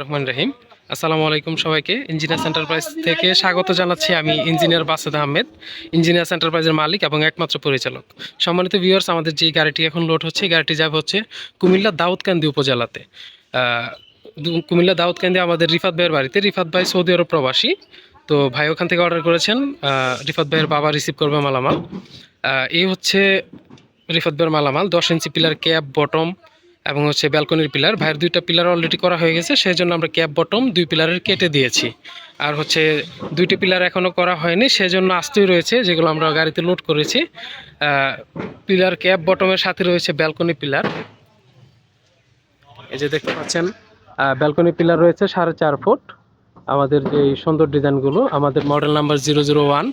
রহমান রহিম। আসসালামু আলাইকুম সবাইকে। ইঞ্জিনিয়ার্স এন্টারপ্রাইজ থেকে স্বাগত জানাচ্ছি। আমি ইঞ্জিনিয়ার বাসেদ আহমেদ, ইঞ্জিনিয়ার্স এন্টারপ্রাইজের মালিক এবং একমাত্র পরিচালক। সম্মানিত ভিউয়ার্স, আমাদের যে গাড়িটি এখন লোড হচ্ছে, এই গাড়িটি যাবে হচ্ছে কুমিল্লা দাউদকান্দি উপজেলাতে। কুমিল্লা দাউদকান্দি আমাদের রিফাত ভাইয়ের বাড়িতে। রিফাত ভাই সৌদি আরব প্রবাসী, তো ভাই ওখান থেকে অর্ডার করেছেন। রিফাত ভাইয়ের বাবা রিসিভ করবে মালামাল। এই হচ্ছে রিফাত ভাইয়ের মালামাল: 10 ইঞ্চি পিলার, ক্যাপ, বটম এবং হচ্ছে ব্যালকনির পিলার। ভাইয়ের 2টা পিলার অলরেডি করা হয়ে গেছে, সেই জন্য আমরা ক্যাপ বটম 2 পিলারের কেটে দিয়েছি। আর হচ্ছে 2টি পিলার এখনও করা হয়নি, সেজন্য আস্তই রয়েছে, যেগুলো আমরা গাড়িতে লোড করেছি। পিলার ক্যাপ বটমের সাথে রয়েছে ব্যালকনি পিলার। এই যে দেখতে পাচ্ছেন, ব্যালকনি পিলার রয়েছে 4.5 ফুট। আমাদের যে সুন্দর ডিজাইনগুলো, আমাদের model number 001,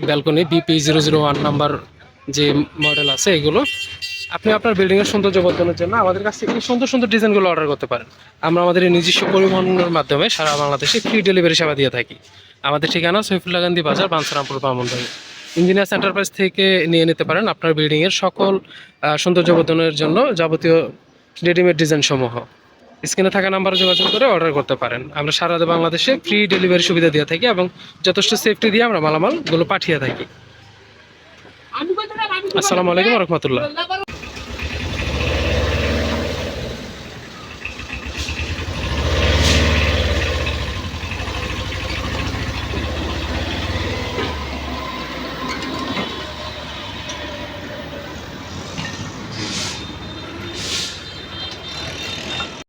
balcony BP 001 number যে মডেল আছে, এগুলো আপনি আপনার বিল্ডিংয়ের সৌন্দর্য বর্ধনের জন্য আমাদের কাছ থেকে এই সুন্দর সুন্দর ডিজাইনগুলো অর্ডার করতে পারেন। আমরা আমাদের এই নিজস্ব পরিবহনের মাধ্যমে সারা বাংলাদেশে ফ্রি ডেলিভারি সেবা দিয়ে থাকি। আমাদের ঠিকানা সৈফুল্লাহ গান্ধী বাজার, বাঞ্ছারামপুর, ব্রাহ্মণবাড়িয়া। ইঞ্জিনিয়ার্স এন্টারপ্রাইজ থেকে নিয়ে নিতে পারেন আপনার বিল্ডিংয়ের সকল সৌন্দর্য বর্ধনের জন্য যাবতীয় রেডিমেড ডিজাইন সমূহ। স্ক্রিনে থাকা নাম্বারে যোগাযোগ করে অর্ডার করতে পারেন। আমরা সারা বাংলাদেশে ফ্রি ডেলিভারি সুবিধা দিয়ে থাকি এবং যথেষ্ট সেফটি দিয়ে আমরা মালামালগুলো পাঠিয়ে থাকি। আসসালামু আলাইকুম ওয়া রাহমাতুল্লাহ।